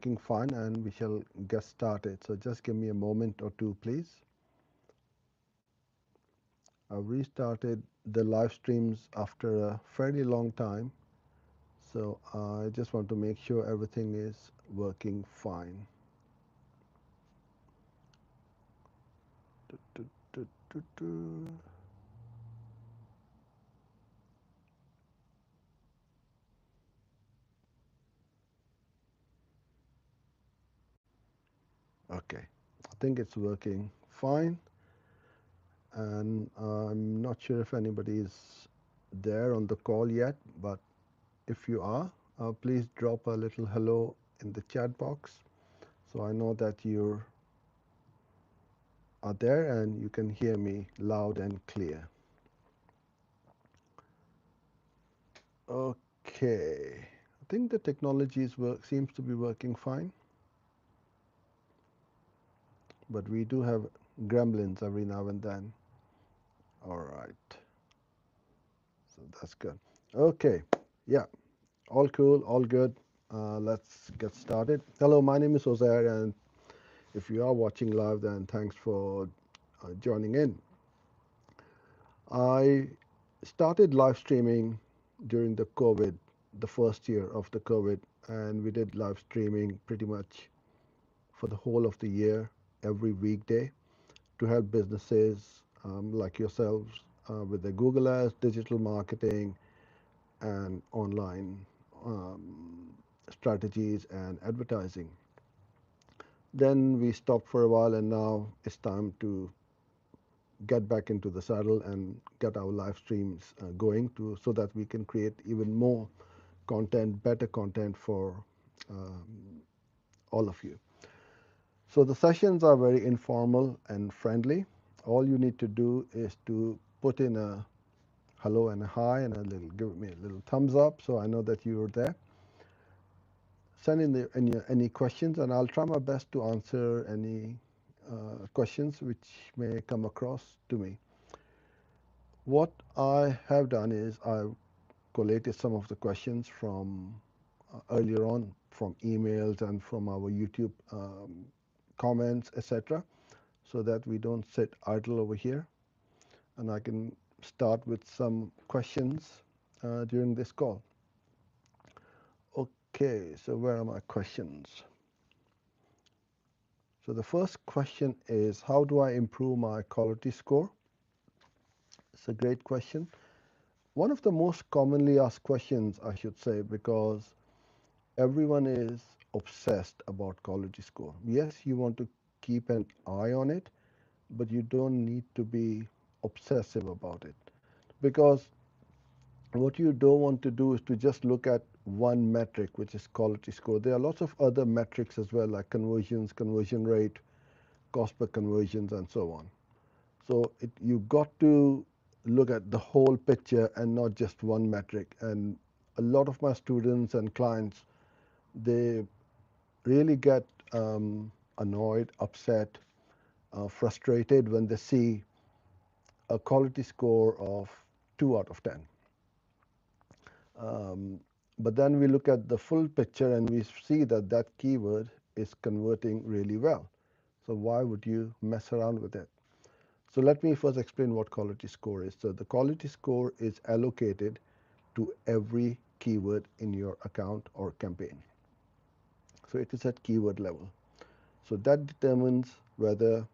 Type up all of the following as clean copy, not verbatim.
working fine, and we shall get started. So just give me a moment or two, please. I've restarted the live streams after a fairly long time, so I just want to make sure everything is working fine. Du- du- du- du- du. Okay, I think it's working fine, and I'm not sure if anybody is there on the call yet, but if you are, please drop a little hello in the chat box so I know that you are there and you can hear me loud and clear. Okay, I think the technology seems to be working fine, but we do have gremlins every now and then. All right, so that's good. Okay, yeah, all cool, all good. Let's get started. Hello, my name is Ozair, and if you are watching live, then thanks for joining in. I started live streaming during the COVID, the first year of the COVID, and we did live streaming pretty much for the whole of the year, every weekday, to help businesses like yourselves with their Google Ads, digital marketing, and online strategies and advertising. Then we stopped for a while, and now it's time to get back into the saddle and get our live streams going so that we can create even more content, better content for um, all of you. So the sessions are very informal and friendly. All you need to do is to put in a hello and a hi and give me a little thumbs up so I know that you're there. Send in any questions, and I'll try my best to answer any questions which may come across to me. What I have done is I've collated some of the questions from earlier on, from emails and from our YouTube comments, etc., so that we don't sit idle over here. And I can start with some questions during this call. Okay, so where are my questions? So the first question is, how do I improve my quality score? It's a great question. One of the most commonly asked questions, I should say, because everyone is obsessed about quality score. Yes, you want to keep an eye on it, but you don't need to be obsessive about it, because what you don't want to do is to just look at one metric, which is quality score. There are lots of other metrics as well, like conversions, conversion rate, cost per conversions, and so on. So you got to look at the whole picture and not just one metric. And a lot of my students and clients, they really get annoyed, upset, frustrated when they see a quality score of 2 out of 10. Um, but then we look at the full picture and we see that that keyword is converting really well. So why would you mess around with it? So let me first explain what quality score is. So the quality score is allocated to every keyword in your account or campaign. So it is at keyword level. So that determines whether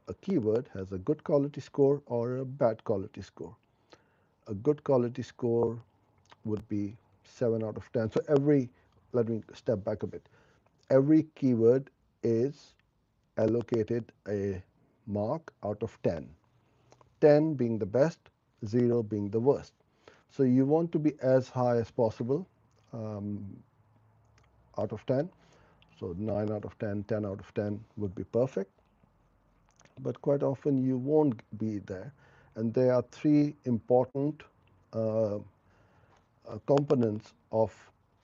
a keyword has a good quality score or a bad quality score. A good quality score would be 7 out of 10. So let me step back a bit. Every keyword is allocated a mark out of 10. 10 being the best, 0 being the worst. So you want to be as high as possible um, out of 10. So 9 out of 10, 10 out of 10 would be perfect. But quite often you won't be there. And there are three important uh, components of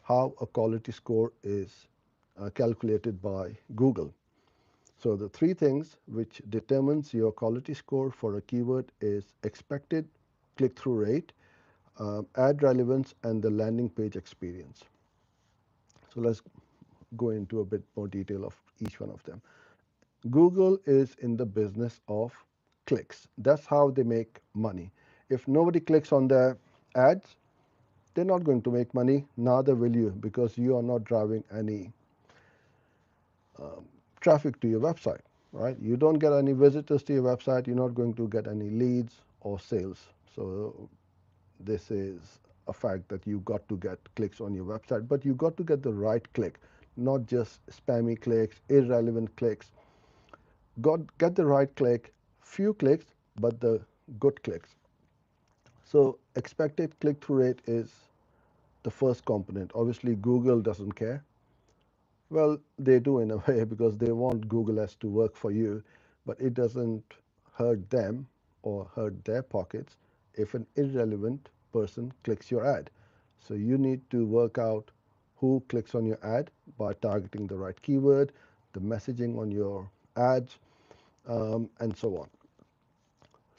how a quality score is calculated by Google. So the three things which determines your quality score for a keyword is expected click-through rate, ad relevance, and the landing page experience. So let's go into a bit more detail of each one of them. Google is in the business of clicks. That's how they make money. If nobody clicks on their ads, they're not going to make money, neither will you, because you are not driving any traffic to your website, right? You don't get any visitors to your website, you're not going to get any leads or sales. So this is a fact that you got to get clicks on your website, but you got to get the right click, not just spammy clicks, irrelevant clicks. Get the right click, few clicks, but the good clicks. So expected click-through rate is the first component. Obviously, Google doesn't care. Well, they do in a way because they want Google Ads to work for you, but it doesn't hurt them or hurt their pockets if an irrelevant person clicks your ad. So you need to work out who clicks on your ad by targeting the right keyword, the messaging on your ads, and so on.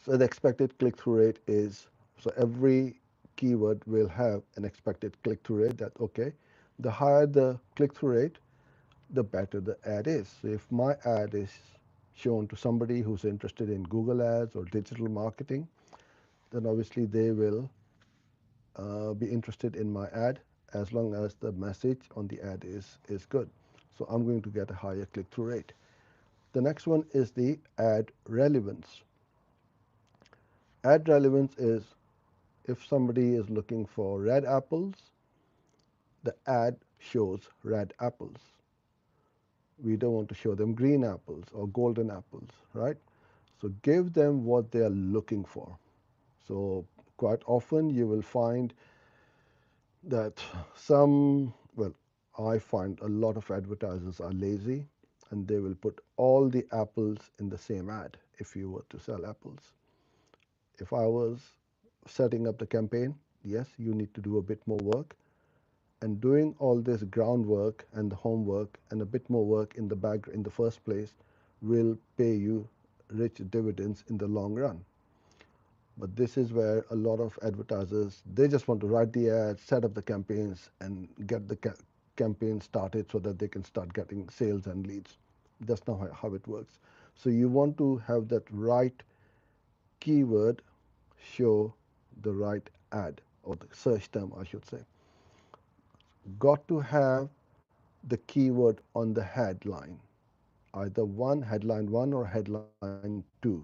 So the expected click-through rate is, so every keyword will have an expected click-through rate that, okay, the higher the click-through rate, the better the ad is. So if my ad is shown to somebody who's interested in Google Ads or digital marketing, then obviously they will be interested in my ad as long as the message on the ad is good. So I'm going to get a higher click-through rate. The next one is the ad relevance. Ad relevance is if somebody is looking for red apples, the ad shows red apples. We don't want to show them green apples or golden apples, right? So give them what they are looking for. So quite often you will find that well, I find a lot of advertisers are lazy and they will put all the apples in the same ad if you were to sell apples. If I was setting up the campaign, yes, you need to do a bit more work. And doing all this groundwork and the homework and a bit more work in the back in the first place will pay you rich dividends in the long run. But this is where a lot of advertisers, they just want to write the ads, set up the campaigns, and get the campaign started so that they can start getting sales and leads. That's not how it works. So you want to have that right keyword show the right ad, or the search term, I should say. Got to have the keyword on the headline, either headline 1 or headline 2.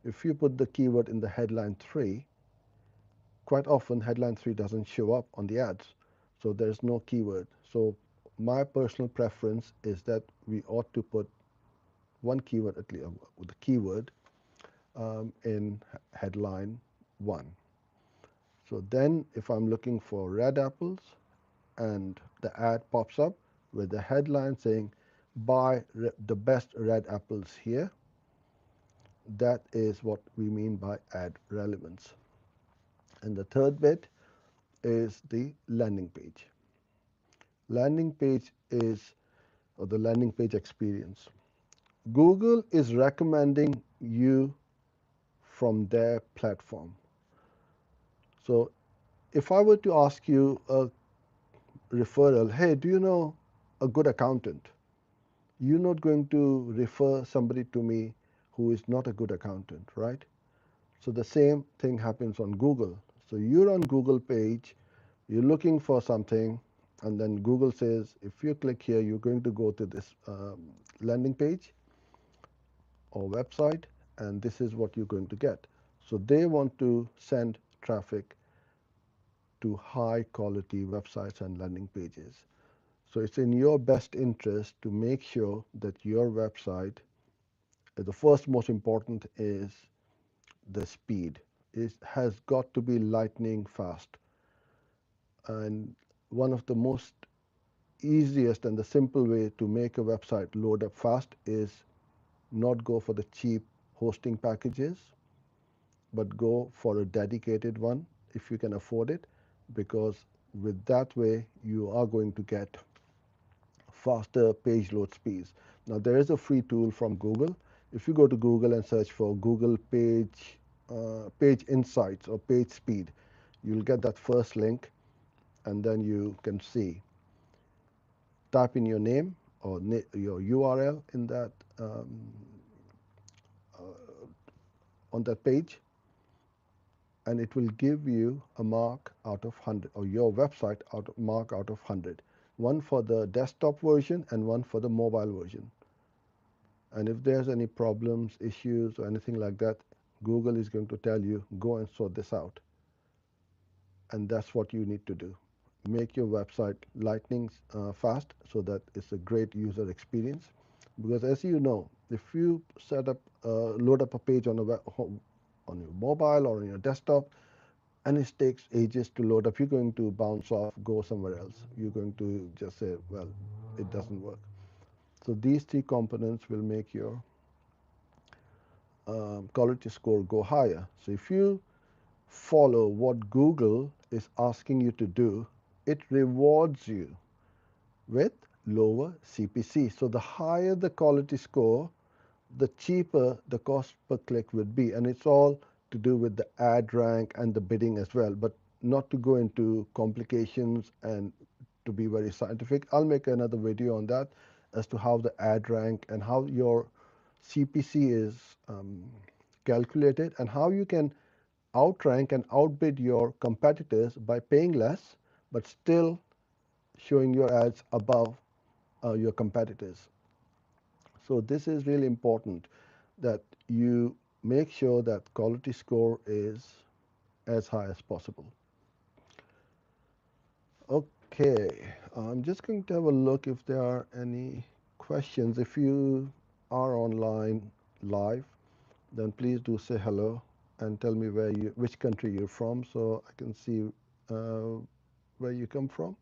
If you put the keyword in the headline 3, quite often headline 3 doesn't show up on the ads, so there's no keyword. So my personal preference is that we ought to put one keyword, at least the keyword, in headline 1. So then if I'm looking for red apples and the ad pops up with the headline saying buy the best red apples here, that is what we mean by ad relevance. And the third bit is the landing page. Landing page is, or the landing page experience. Google is recommending you from their platform. So if I were to ask you a referral, hey, do you know a good accountant? You're not going to refer somebody to me who is not a good accountant, right? So the same thing happens on Google. So you're on Google page, you're looking for something, and then Google says, if you click here, you're going to go to this landing page or website, and this is what you're going to get. So they want to send traffic to high quality websites and landing pages. So it's in your best interest to make sure that your website, the first most important is the speed. It has got to be lightning fast. And one of the most easiest and the simple way to make a website load up fast is not go for the cheap hosting packages, but go for a dedicated one if you can afford it, because with that way you are going to get faster page load speeds. Now there is a free tool from Google. If you go to Google and search for Google page insights or page speed, you'll get that first link, and then you can see type in your name or your URL in that on that page, and it will give you a mark out of 100, or your website mark out of 100. One for the desktop version and one for the mobile version. And if there's any problems, issues, or anything like that, Google is going to tell you, go and sort this out. And that's what you need to do. Make your website lightning fast so that it's a great user experience. Because as you know, if you load up a page on on your mobile or on your desktop, and it takes ages to load up, you're going to bounce off, go somewhere else. You're going to just say, well, it doesn't work. So these three components will make your quality score go higher. So if you follow what Google is asking you to do, it rewards you with lower CPC. So the higher the quality score, the cheaper the cost per click would be. And it's all to do with the ad rank and the bidding as well. But not to go into complications and to be very scientific, I'll make another video on that as to how the ad rank and how your CPC is calculated and how you can outrank and outbid your competitors by paying less but still showing your ads above your competitors. So this is really important that you make sure that quality score is as high as possible. Okay, I'm just going to have a look if there are any questions. If you are online live, then please do say hello and tell me which country you're from, so I can see where you come from.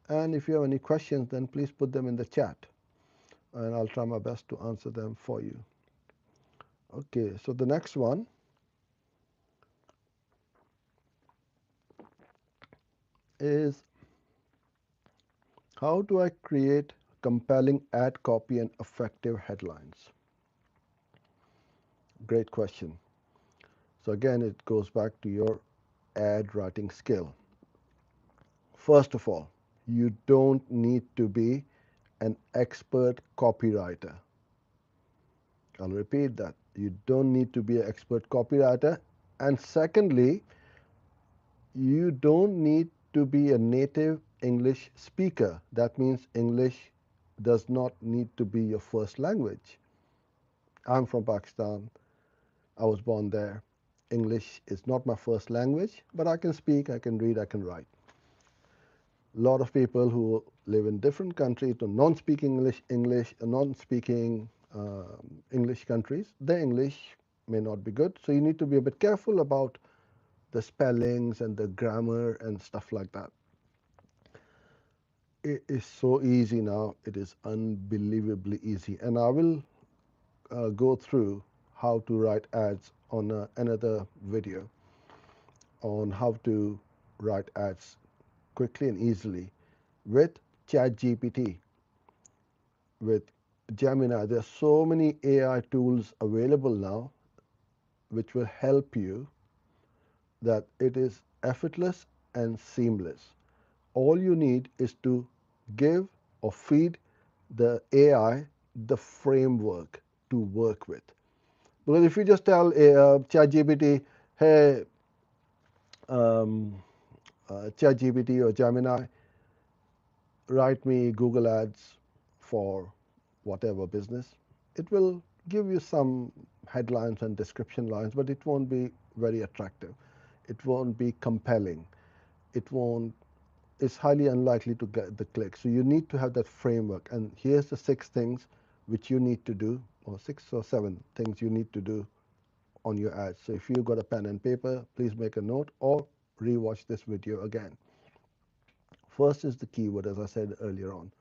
And if you have any questions, then please put them in the chat, and I'll try my best to answer them for you. Okay, so the next one is, how do I create compelling ad copy and effective headlines? Great question. So again, it goes back to your ad writing skill. First of all, you don't need to be an expert copywriter. I'll repeat that. You don't need to be an expert copywriter. And secondly, you don't need to be a native English speaker. That means English does not need to be your first language. I'm from Pakistan. I was born there. English is not my first language, but I can speak, I can read, I can write. A lot of people who live in different countries, non-speaking English countries, their English may not be good. So you need to be a bit careful about the spellings and the grammar and stuff like that. It is so easy now. It is unbelievably easy. And I will go through how to write ads on another video on how to write ads quickly and easily with ChatGPT, with Gemini. There are so many AI tools available now which will help you, that it is effortless and seamless. All you need is to give or feed the AI the framework to work with. Because if you just tell ChatGPT, hey, ChatGPT or Gemini, write me Google Ads for whatever business, it will give you some headlines and description lines, but it won't be very attractive. It won't be compelling. It's highly unlikely to get the click. So you need to have that framework. And here's the 6 things which you need to do, or 6 or 7 things you need to do on your ads. So if you've got a pen and paper, please make a note or rewatch this video again. First is the keyword, as I said earlier on.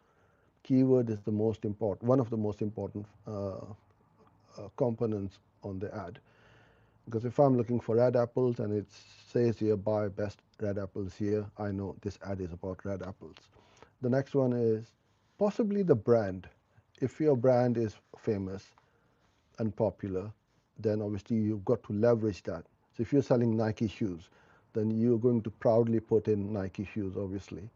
Keyword is one of the most important components on the ad. Because if I'm looking for red apples and it says here, buy best red apples here, I know this ad is about red apples. The next one is possibly the brand. If your brand is famous and popular, then obviously you've got to leverage that. So if you're selling Nike shoes, then you're going to proudly put in Nike shoes, obviously.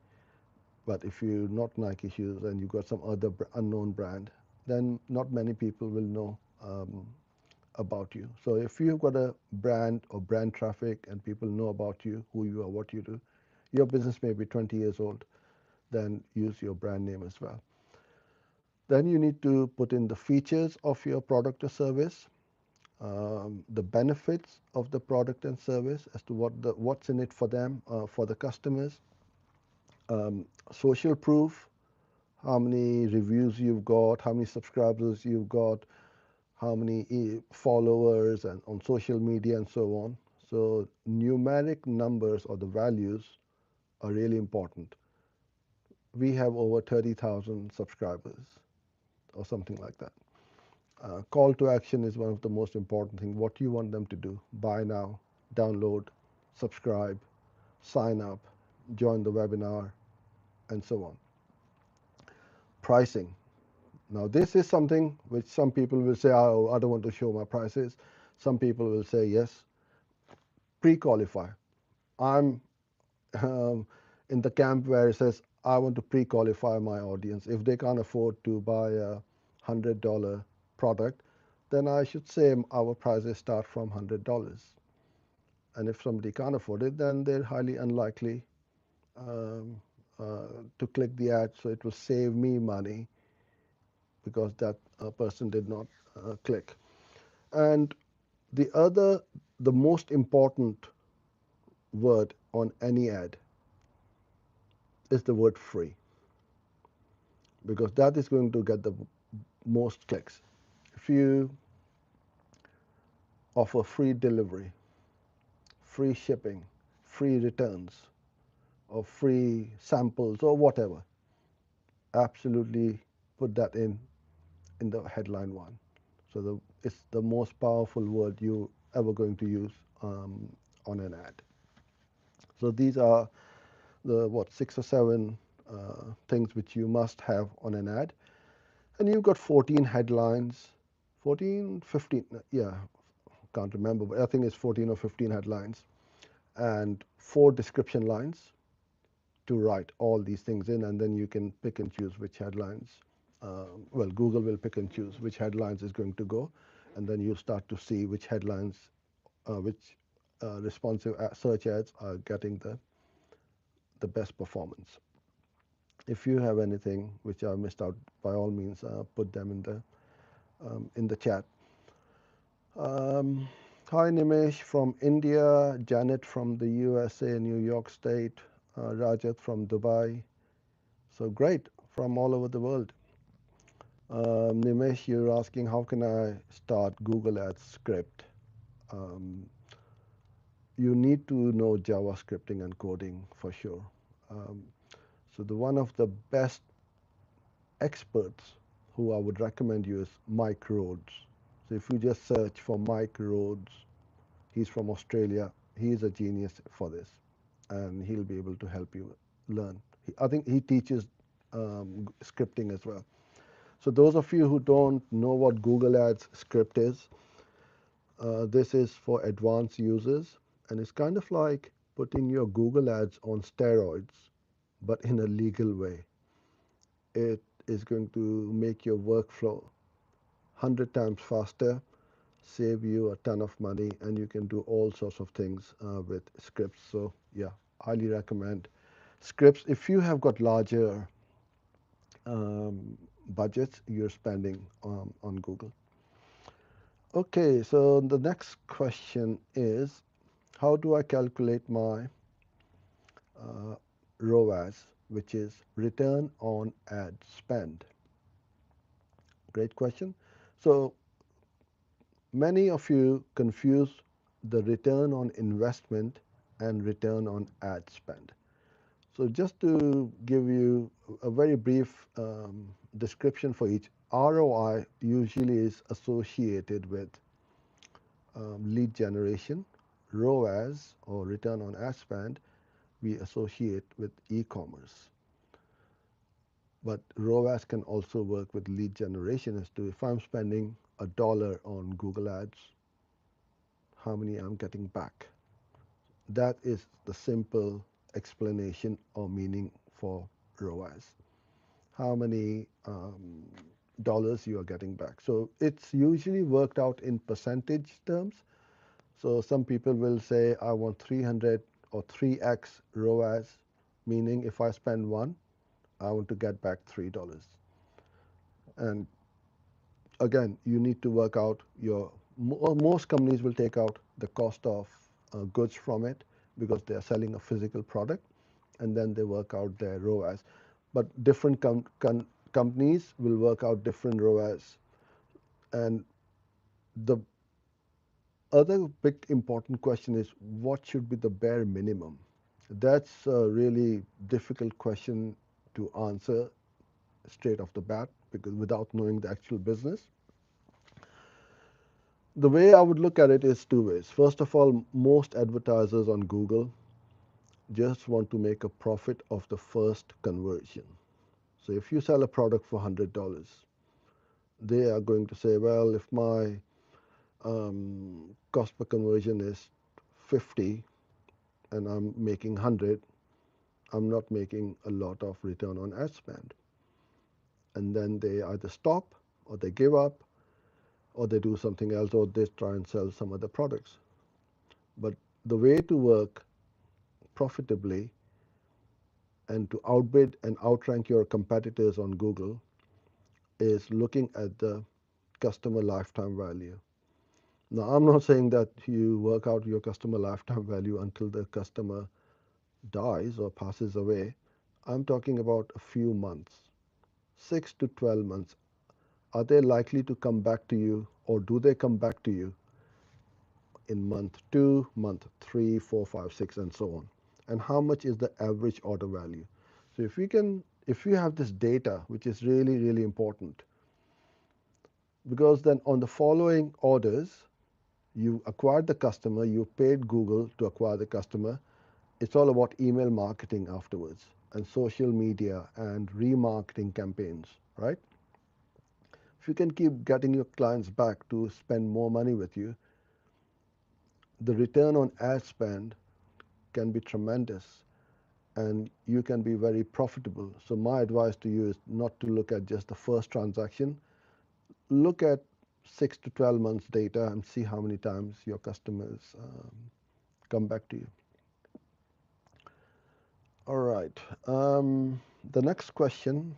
But if you're not Nike shoes and you got some other unknown brand, then not many people will know about you. So if you've got a brand or brand traffic and people know about you, who you are, what you do, your business may be 20 years old, then use your brand name as well. Then you need to put in the features of your product or service, the benefits of the product and service as to what's in it for them, for the customers, social proof, how many reviews you've got, how many subscribers you've got, how many followers and on social media and so on. So numeric numbers or the values are really important. We have over 30,000 subscribers or something like that. Call to action is one of the most important things. What you want them to do: buy now, download, subscribe, sign up, join the webinar, and so on. Pricing. Now this is something which some people will say, oh, I don't want to show my prices. Some people will say, yes, pre-qualify. I'm in the camp where it says, I want to pre-qualify my audience. If they can't afford to buy a $100 product, then I should say our prices start from $100. And if somebody can't afford it, then they're highly unlikely um, to click the ad. So it will save me money because that person did not click. And the most important word on any ad is the word free, because that is going to get the most clicks. If you offer free delivery, free shipping, free returns, or free samples or whatever, absolutely put that in the headline one. So it's the most powerful word you ever going to use on an ad. So these are the 6 or 7 things which you must have on an ad. And you've got 14 headlines, 14, 15, yeah, can't remember, but I think it's 14 or 15 headlines, and 4 description lines to write all these things in, and then you can pick and choose which headlines. Well, Google will pick and choose which headlines is going to go, and then you start to see which headlines, which responsive search ads are getting the best performance. If you have anything which I missed out, by all means, put them in the chat. Hi Nimesh from India, Janet from the USA, New York State, Rajat from Dubai. So great, from all over the world. Nimesh, you're asking how can I start Google Ads script? You need to know JavaScripting and coding for sure. So one of the best experts who I would recommend you is Mike Rhodes. So if you just search for Mike Rhodes, he's from Australia. He is a genius for this, and he'll be able to help you learn. I think he teaches scripting as well. So those of you who don't know what Google Ads script is, this is for advanced users, and it's kind of like putting your Google Ads on steroids, but in a legal way. It is going to make your workflow 100 times faster, save you a ton of money, and you can do all sorts of things with scripts. So yeah, highly recommend scripts. If you have got larger budgets you're spending on Google. Okay, so the next question is, how do I calculate my ROAS, which is return on ad spend? Great question. So many of you confuse the return on investment and return on ad spend. So just to give you a very brief description for each, ROI usually is associated with lead generation. ROAS, or return on ad spend, we associate with e-commerce. But ROAS can also work with lead generation as to if I'm spending $1 on Google Ads, how many I'm getting back. That is the simple explanation or meaning for ROAS, how many dollars you are getting back. So it's usually worked out in percentage terms. So some people will say, I want 300 or 3x ROAS, meaning if I spend one, I want to get back $3. And again, you need to work out your, most companies will take out the cost of goods from it because they are selling a physical product, and then they work out their ROAS. But different companies will work out different ROAS. And the other big important question is, what should be the bare minimum? That's a really difficult question to answer straight off the bat, because without knowing the actual business. The way I would look at it is two ways. First of all, most advertisers on Google just want to make a profit of the first conversion. So if you sell a product for $100, they are going to say, well, if my cost per conversion is 50 and I'm making 100, I'm not making a lot of return on ad spend. And then they either stop, or they give up, or they do something else, or they try and sell some other products. But the way to work profitably and to outbid and outrank your competitors on Google is looking at the customer lifetime value. Now, I'm not saying that you work out your customer lifetime value until the customer dies or passes away. I'm talking about a few months, 6 to 12 months. Are they likely to come back to you, or do they come back to you in month 2, month 3, 4, 5, 6, and so on? And how much is the average order value? So if you have this data, which is really, really important, because then on the following orders, you acquired the customer, you paid Google to acquire the customer. It's all about email marketing afterwards, and social media and remarketing campaigns, right? If you can keep getting your clients back to spend more money with you, the return on ad spend can be tremendous, and you can be very profitable. So my advice to you is not to look at just the first transaction. Look at 6 to 12 months data and see how many times your customers come back to you. All right. The next question,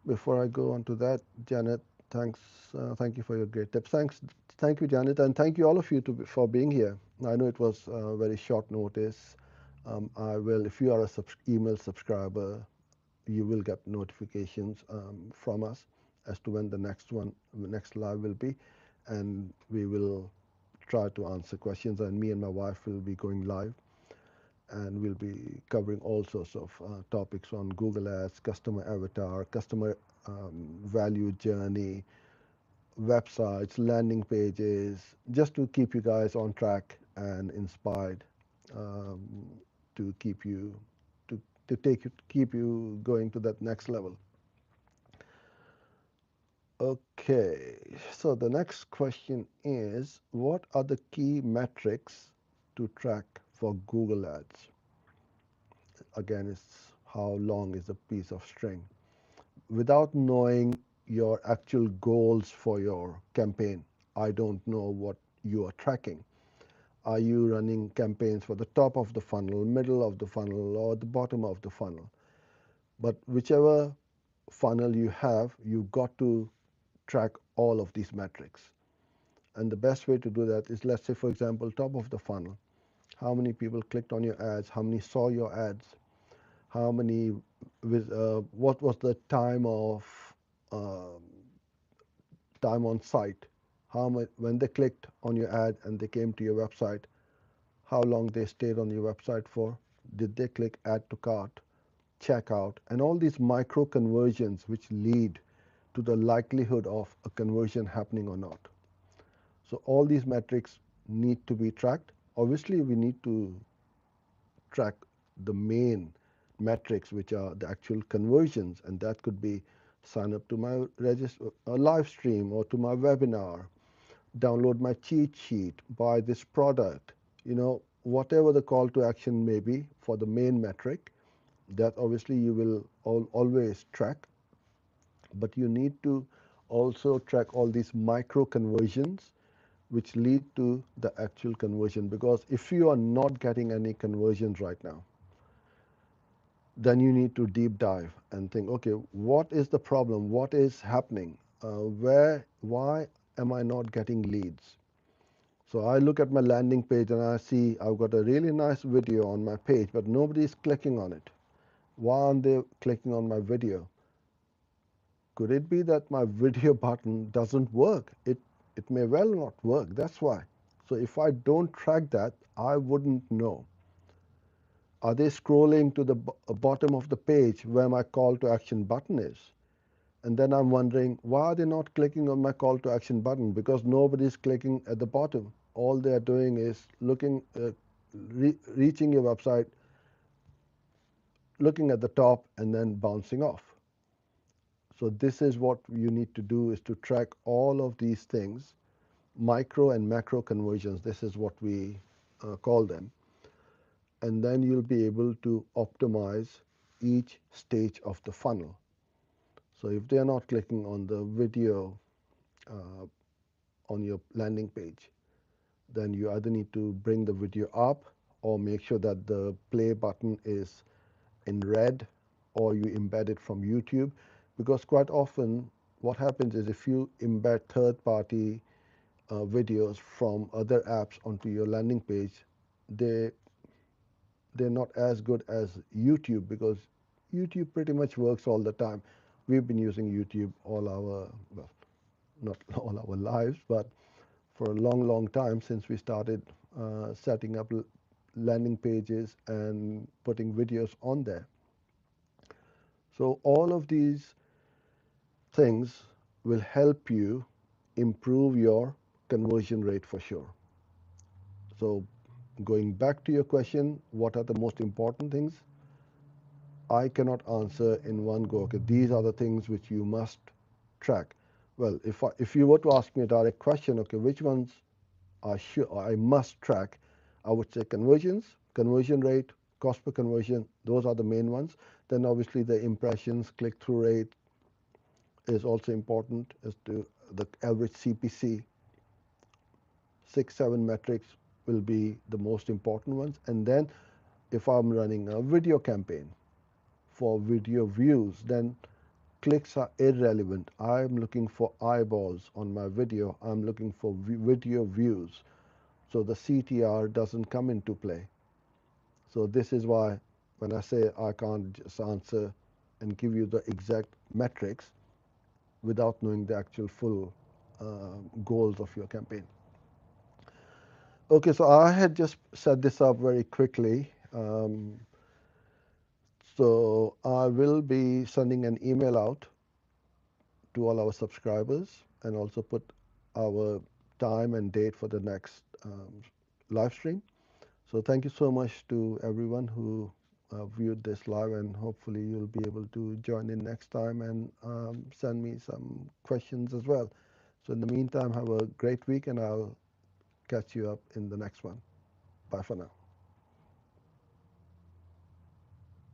before I go on to that, Janet, thanks. Thank you for your great tips. Thank you, Janet, and thank you all of you for being here. I know it was very short notice. I will, if you are a email subscriber, you will get notifications from us as to when the next live will be, and we will try to answer questions. And me and my wife will be going live, and we'll be covering all sorts of topics on Google Ads, customer avatar, customer value journey, websites, landing pages, just to keep you guys on track and inspired, um, to keep you to keep you going to that next level. Okay, so the next question is, what are the key metrics to track for Google Ads? Again, it's how long is a piece of string. Without knowing your actual goals for your campaign, I don't know what you are tracking. Are you running campaigns for the top of the funnel, middle of the funnel, or the bottom of the funnel? But whichever funnel you have, you got to track all of these metrics. And the best way to do that is, let's say, for example, top of the funnel. How many people clicked on your ads? How many saw your ads? How many, what was the time of uh, time on site? How much, when they clicked on your ad and they came to your website, how long they stayed on your website for? Did they click add to cart, checkout, and all these micro conversions which lead to the likelihood of a conversion happening or not. So all these metrics need to be tracked. Obviously, we need to track the main metrics, which are the actual conversions, and that could be sign up to my live stream or to my webinar, download my cheat sheet, buy this product, whatever the call to action may be for the main metric. That obviously you will always track, but you need to also track all these micro conversions which lead to the actual conversion. Because if you are not getting any conversions right now, then you need to deep dive and think, okay, what is the problem? What is happening? Why am I not getting leads? So I look at my landing page and I see I've got a really nice video on my page, but nobody is clicking on it. Why aren't they clicking on my video? Could it be that my video button doesn't work? It may well not work. That's why. So if I don't track that, I wouldn't know. Are they scrolling to the bottom of the page where my call to action button is? And then I'm wondering, why are they not clicking on my call to action button? Because nobody's clicking at the bottom. All they are doing is reaching your website, looking at the top, and then bouncing off. So this is what you need to do, is to track all of these things, micro and macro conversions. This is what we call them. And then you'll be able to optimize each stage of the funnel. So if they are not clicking on the video uh, on your landing page, then you either need to bring the video up or make sure that the play button is in red, or you embed it from YouTube. Because quite often what happens is, if you embed third-party videos from other apps onto your landing page, they they're not as good as YouTube, because YouTube pretty much works all the time. We've been using YouTube all our, well, not all our lives, but for a long, long time, since we started setting up landing pages and putting videos on there. So all of these things will help you improve your conversion rate for sure. So going back to your question, what are the most important things? I cannot answer in one go. Okay, these are the things which you must track. Well, if you were to ask me a direct question, okay, which ones I must track, I would say conversions, conversion rate, cost per conversion. Those are the main ones. Then obviously the impressions, click-through rate is also important, as to the average CPC. 6, 7 metrics will be the most important ones. And then if I'm running a video campaign for video views, then clicks are irrelevant. I'm looking for eyeballs on my video. I'm looking for video views. So the CTR doesn't come into play. So this is why when I say I can't just answer and give you the exact metrics without knowing the actual full goals of your campaign. Okay, so I had just set this up very quickly. So I will be sending an email out to all our subscribers and also put our time and date for the next live stream. So thank you so much to everyone who viewed this live, and hopefully you'll be able to join in next time and send me some questions as well. So in the meantime, have a great week, and I'll catch you up in the next one. Bye for now.